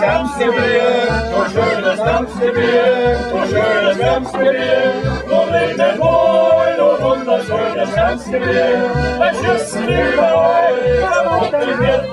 Skamskebier, so schönes Skamskebier, so schönes Skamskebier. So lebt wohl und wunderschönes Skamskebier. Ein Schüssen über euch, verboten wird.